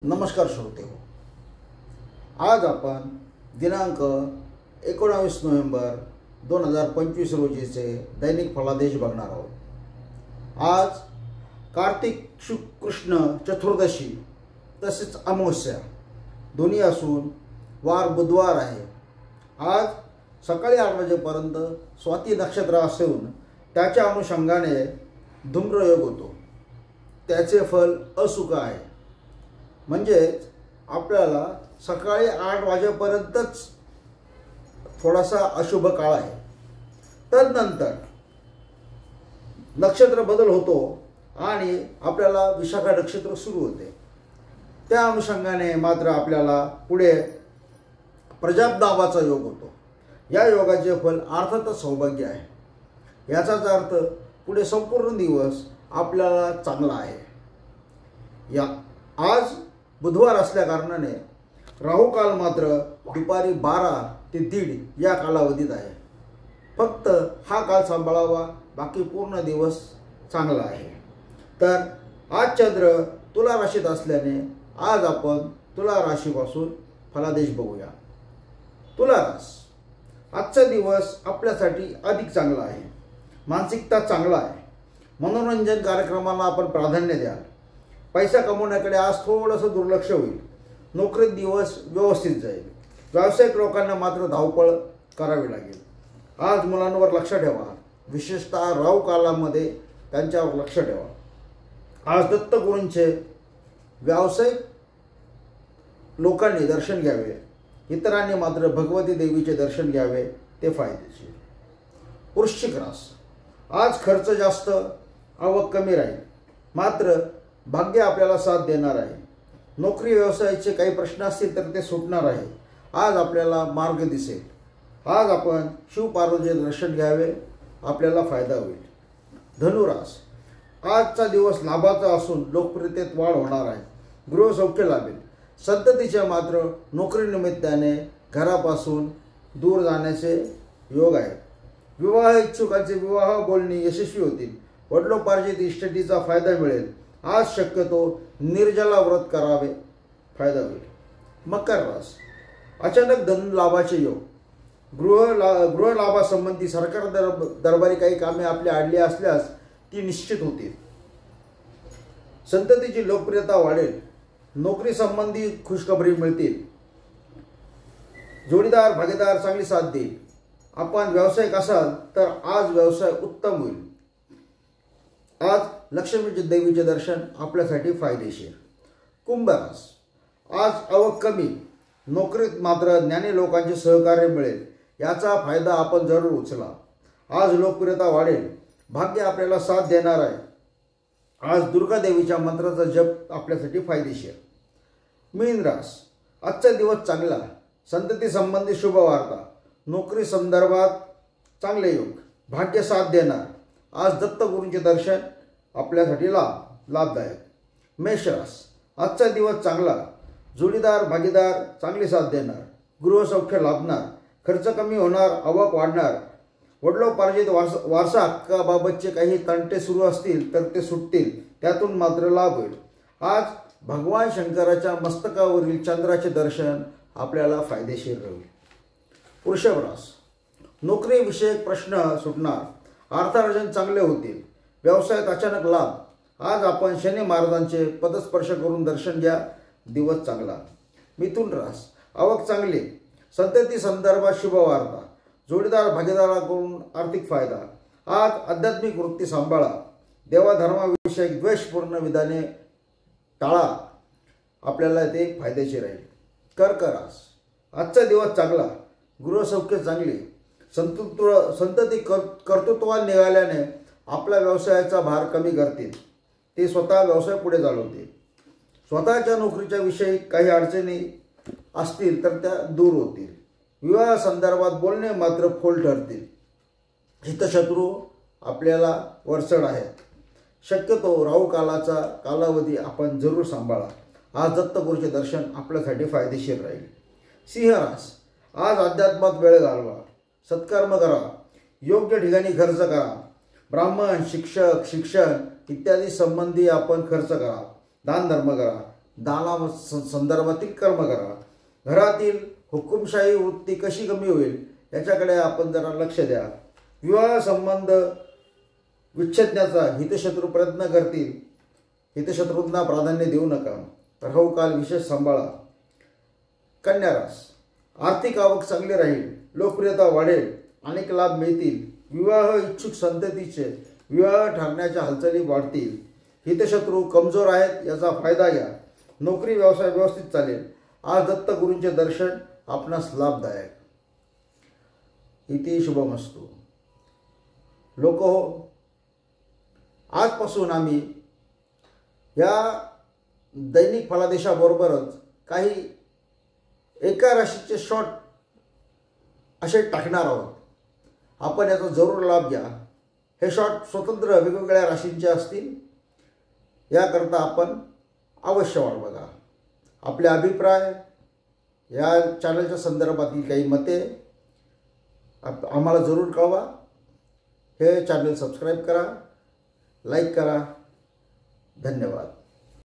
नमस्कार श्रोते हो, आज आपण दिनांक 19 नोव्हेंबर 2025 रोजीचे दैनिक फलादेश बघणार आहोत। आज कार्तिक कृष्ण चतुर्दशी तसेच अमावस्या दोन्ही असून वार बुधवार आहे। आज सकाळी 8 वाजेपर्यंत स्वाती नक्षत्र असून त्याच्या अनुषंगाने धूम्रयोग होतो। त्याचे फल अशुभ आहे, म्हणजे आपल्याला सकाळी 8 वाजेपर्यंतच थोडासा अशुभ काळ आहे। तदनंतर नक्षत्र बदल होतो आणि आपल्याला विशाखा नक्षत्र सुरू होते। त्या अनुषंगाने मात्र आपल्याला पुढे प्रजाप नावाचा योग होतो। या योगाचे फल अर्थातच सौभाग्य आहे। याचाच अर्थ पुढे संपूर्ण दिवस आपल्याला चांगला आहे। आज बुधवार असल्या कारणाने राहू काल मात्र दुपारी 12 ते 1:30 या कालावधीत आहे। फक्त हा काळ सांभाळावा, बाकी पूर्ण दिवस चांगला आहे। तर आज चंद्र तुला राशीत असल्याने आज आपण तुला राशीपासून फलादेश बघूया। तुला रास, आजचा दिवस आपल्यासाठी अधिक चांगला आहे। मानसिकता चांगला आहे। मनोरंजन कार्यक्रमांना आपण प्राधान्य द्याल। पैसा कमवण्याकडे आज थोडंसं दुर्लक्ष होईल। नोकरीत दिवस व्यवस्थित जाईल। व्यावसायिक लोकांना मात्र धावपळ करावी लागेल। आज मुलांवर लक्ष ठेवा, विशेषतः राहू कालामध्ये त्यांच्यावर लक्ष ठेवा। आज दत्तगुरूंचे व्यावसायिक लोकांनी दर्शन घ्यावे, इतरांनी मात्र भगवती देवीचे दर्शन घ्यावे, ते फायदेशीर। वृश्चिक रास, आज खर्च जास्त, आवक कमी राहील, मात्र भाग्य आपल्याला साथ देणार आहे। नोकरी व्यवसायाचे काही प्रश्न असतील तर ते सुटणार आहे। आज आपल्याला मार्ग दिसेल। आज आपण शिवपार्वतीचे दर्शन घ्यावे, आपल्याला फायदा होईल। धनुरास, आजचा दिवस लाभाचा असून लोकप्रियतेत वाढ होणार आहे। गृहसौख्य लाभेल। संततीच्या मात्र नोकरीनिमित्ताने घरापासून दूर जाण्याचे योग आहेत। विवाह इच्छुकांचे विवाह बोलणी यशस्वी होतील। वडिलोपार्जित इस्टेटीचा फायदा मिळेल। आज शक्यतो निर्जला व्रत करावे, फायदा होईल। मकर रास, अचानक धन लाभाचे योग। गृह लाभासंबंधी सरकार दरबारी काही कामे आपल्या आडली असल्यास ती निश्चित होतील। संततीची लोकप्रियता वाढेल। नोकरी संबंधी खुशखबरी मिळतील। जोडीदार भागीदार चांगली साथ देईल। आपण व्यावसायिक असाल तर आज व्यवसाय उत्तम होईल। आज लक्ष्मी देवीचे दर्शन आपल्यासाठी फायदेशीर। कुंभ रास, आज आवक कमी, नोकरीत मात्र ज्ञानी लोकांचे सहकार्य मिळेल। याचा फायदा आपण जरूर उचला। आज लोकप्रियता वाढेल। भाग्य आपल्याला साथ देणार आहे। आज दुर्गा देवीच्या मंत्राचा जप आपल्यासाठी फायदेशीर। मीन रास, आजचा दिवस चांगला, संतती संबंधी शुभ वार्ता, नोकरी संदर्भात चांगले योग, भाग्य साथ देणार। आज दत्तगुरूंचे दर्शन आपल्यासाठी लाभदायक। मेष रास, आजचा दिवस चांगला, जोडीदार भागीदार चांगली साथ देणार। गृहसौख्य लाभणार। खर्च कमी होणार, आवक वाढणार। वडिलोपार्जित वारसा हक्काबाबतचे काही तंटे सुरू असतील तर ते सुटतील, त्यातून मात्र लाभ होईल। आज भगवान शंकराच्या मस्तकावरील चंद्राचे दर्शन आपल्याला फायदेशीर राहील। वृषभ रास, नोकरीविषयक प्रश्न सुटणार। अर्थार्जन चांगले होतील। व्यवसायात अचानक लाभ। आज आपण शनी महाराजांचे पदस्पर्श करून दर्शन घ्या, दिवस चांगला। मिथुन रास, आवक चांगली, संतती संदर्भात शुभ वार्ता, जोडीदार भागीदाराकडून आर्थिक फायदा। आज आध्यात्मिक वृत्ती सांभाळा। देवाधर्माविषयक द्वेषपूर्ण विधाने टाळा, आपल्याला ते फायदेशीर राहील। कर्क रास, आजचा दिवस चांगला, गृहसौख्य चांगली, संतती कर्तृत्वान निघाल्याने आपल्या व्यवसायाचा भार कमी करतील। ते स्वतः व्यवसाय पुढे चालवतील। स्वतःच्या नोकरीच्या विषयी काही अडचणी असतील तर त्या दूर होतील। विवाह संदर्भात बोलणे मात्र फोल ठरतील। हितशत्रू आपल्याला वरचढ आहेत। शक्यतो राहू कालाचा कालावधी आपण जरूर सांभाळा। आज दत्तगुरूचे दर्शन आपल्यासाठी फायदेशीर राहील। सिंह रास, आज अध्यात्मात वेळ घालवा, सत्कर्म करा, योग्य ठिकाणी खर्च करा। ब्राह्मण शिक्षक शिक्षण इत्यादी संबंधी आपण खर्च करा, दान धर्म करा। दाना संदर्भातील कर्म करा. घरातील हुकुमशाही वृत्ती कशी कमी होईल याच्याकडे आपण जरा लक्ष द्या. विवाह संबंध विच्छेदण्याचा हितशत्रू प्रयत्न करतील. हितशत्रूंना प्राधान्य देऊ नका. राहू काल विशेष सांभाळा. कन्या रास, आर्थिक आवक चांगली राहील. लोकप्रियता वाढेल. अनेक लाभ मिळतील. विवाह इच्छुक संततीचे विवाह ठरण्याच्या हालचाली वाढतील. हितशत्रू कमजोर आहेत याचा फायदा घ्या. नोकरी व्यवसाय व्यवस्थित चालेल. आज दत्तगुरूंचे दर्शन आपणास लाभदायक. इति शुभमस्तु. लोक हो, आजपासून आम्ही या दैनिक फलादेशाबरोबरच काही एका राशीचे शॉर्ट असे टाकणार आहोत. आपण याचा जरूर लाभ घ्या. हे शॉर्ट स्वतंत्र वेगवेगळ्या राशींचे असतील. याकरता आपण अवश्य वाट बघा. आपले अभिप्राय, या चॅनलच्या संदर्भातील काही मते आम्हाला जरूर कळवा. हे चॅनल सबस्क्राईब करा, लाईक करा. धन्यवाद.